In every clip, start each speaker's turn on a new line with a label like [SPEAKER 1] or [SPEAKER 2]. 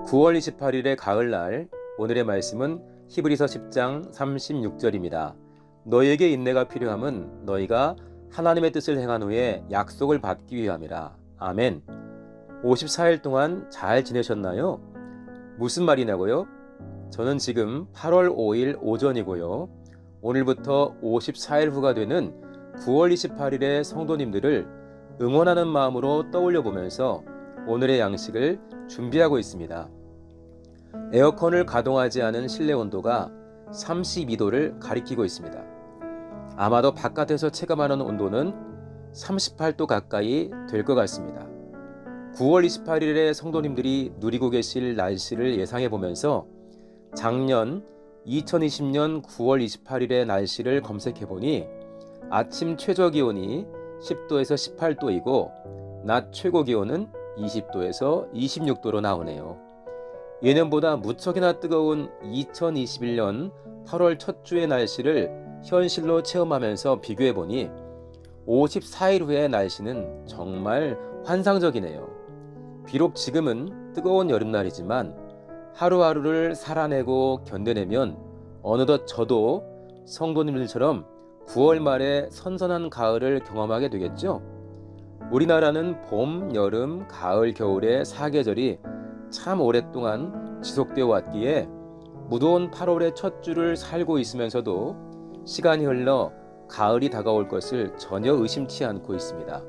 [SPEAKER 1] 9월 28일의 가을날, 오늘의 말씀은 히브리서 10장 36절입니다. 너희에게 인내가 필요함은 너희가 하나님의 뜻을 행한 후에 약속을 받기 위함이라. 아멘. 54일 동안 잘 지내셨나요? 무슨 말이냐고요? 저는 지금 8월 5일 오전이고요. 오늘부터 54일 후가 되는 9월 28일의 성도님들을 응원하는 마음으로 떠올려 보면서 오늘의 양식을 준비하고 있습니다. 에어컨을 가동하지 않은 실내 온도가 32도를 가리키고 있습니다. 아마도 바깥에서 체감하는 온도는 38도 가까이 될 것 같습니다. 9월 28일에 성도님들이 누리고 계실 날씨를 예상해 보면서 작년 2020년 9월 28일의 날씨를 검색해 보니 아침 최저 기온이 10도에서 18도이고 낮 최고 기온은 20도에서 26도로 나오네요. 예년보다 무척이나 뜨거운 2021년 8월 첫 주의 날씨를 현실로 체험하면서 비교해보니 54일 후의 날씨는 정말 환상적이네요. 비록 지금은 뜨거운 여름날이지만 하루하루를 살아내고 견뎌내면 어느덧 저도 성도님들처럼 9월 말에 선선한 가을을 경험하게 되겠죠? 우리나라는 봄, 여름, 가을, 겨울의 4계절이 참 오랫동안 지속되어 왔기에 무더운 8월의 첫 주를 살고 있으면서도 시간이 흘러 가을이 다가올 것을 전혀 의심치 않고 있습니다.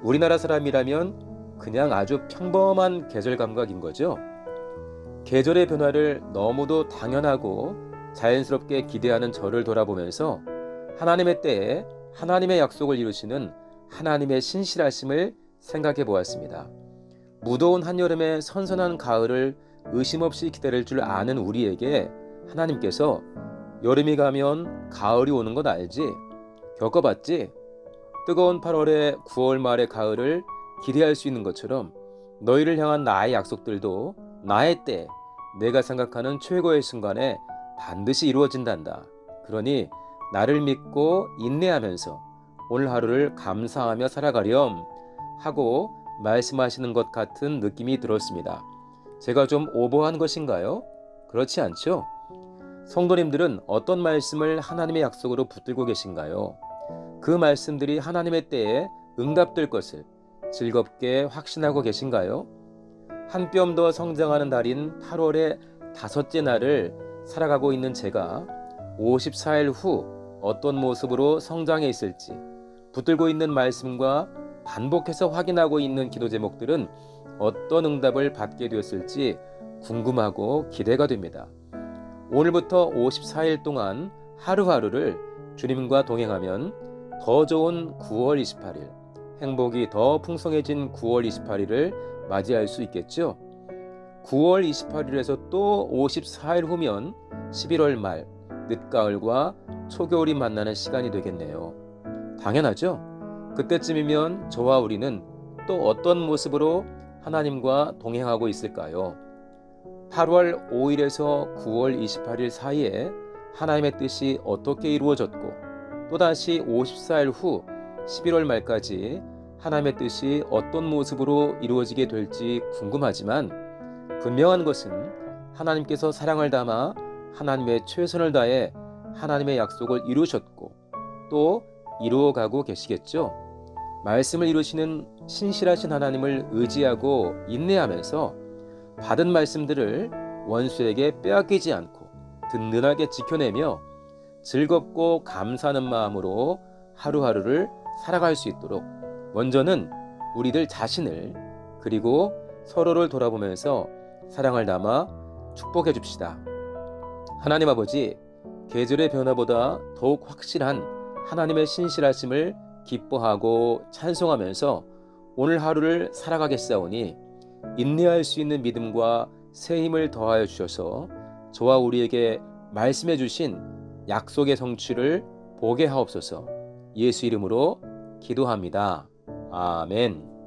[SPEAKER 1] 우리나라 사람이라면 그냥 아주 평범한 계절 감각인 거죠. 계절의 변화를 너무도 당연하고 자연스럽게 기대하는 저를 돌아보면서 하나님의 때에 하나님의 약속을 이루시는 하나님의 신실하심을 생각해 보았습니다. 무더운 한여름의 선선한 가을을 의심 없이 기다릴 줄 아는 우리에게 하나님께서 여름이 가면 가을이 오는 것 알지? 겪어봤지? 뜨거운 8월에 9월 말의 가을을 기대할 수 있는 것처럼 너희를 향한 나의 약속들도 나의 때, 내가 생각하는 최고의 순간에 반드시 이루어진단다. 그러니 나를 믿고 인내하면서 오늘 하루를 감사하며 살아가렴 하고 말씀하시는 것 같은 느낌이 들었습니다. 제가 좀 오버한 것인가요? 그렇지 않죠? 성도님들은 어떤 말씀을 하나님의 약속으로 붙들고 계신가요? 그 말씀들이 하나님의 때에 응답될 것을 즐겁게 확신하고 계신가요? 한 뼘 더 성장하는 날인 8월의 5째 날을 살아가고 있는 제가 54일 후 어떤 모습으로 성장해 있을지 붙들고 있는 말씀과 반복해서 확인하고 있는 기도 제목들은 어떤 응답을 받게 되었을지 궁금하고 기대가 됩니다. 오늘부터 54일 동안 하루하루를 주님과 동행하면 더 좋은 9월 28일, 행복이 더 풍성해진 9월 28일을 맞이할 수 있겠죠? 9월 28일에서 또 54일 후면 11월 말, 늦가을과 초겨울이 만나는 시간이 되겠네요. 당연하죠? 그때쯤이면 저와 우리는 또 어떤 모습으로 하나님과 동행하고 있을까요? 8월 5일에서 9월 28일 사이에 하나님의 뜻이 어떻게 이루어졌고 또다시 54일 후 11월 말까지 하나님의 뜻이 어떤 모습으로 이루어지게 될지 궁금하지만 분명한 것은 하나님께서 사랑을 담아 하나님의 최선을 다해 하나님의 약속을 이루셨고 또 이루어가고 계시겠죠. 말씀을 이루시는 신실하신 하나님을 의지하고 인내하면서 받은 말씀들을 원수에게 빼앗기지 않고 든든하게 지켜내며 즐겁고 감사하는 마음으로 하루하루를 살아갈 수 있도록 먼저는 우리들 자신을 그리고 서로를 돌아보면서 사랑을 담아 축복해 줍시다. 하나님 아버지, 계절의 변화보다 더욱 확실한 하나님의 신실하심을 기뻐하고 찬송하면서 오늘 하루를 살아가겠사오니 인내할 수 있는 믿음과 새 힘을 더하여 주셔서 저와 우리에게 말씀해 주신 약속의 성취를 보게 하옵소서. 예수 이름으로 기도합니다. 아멘.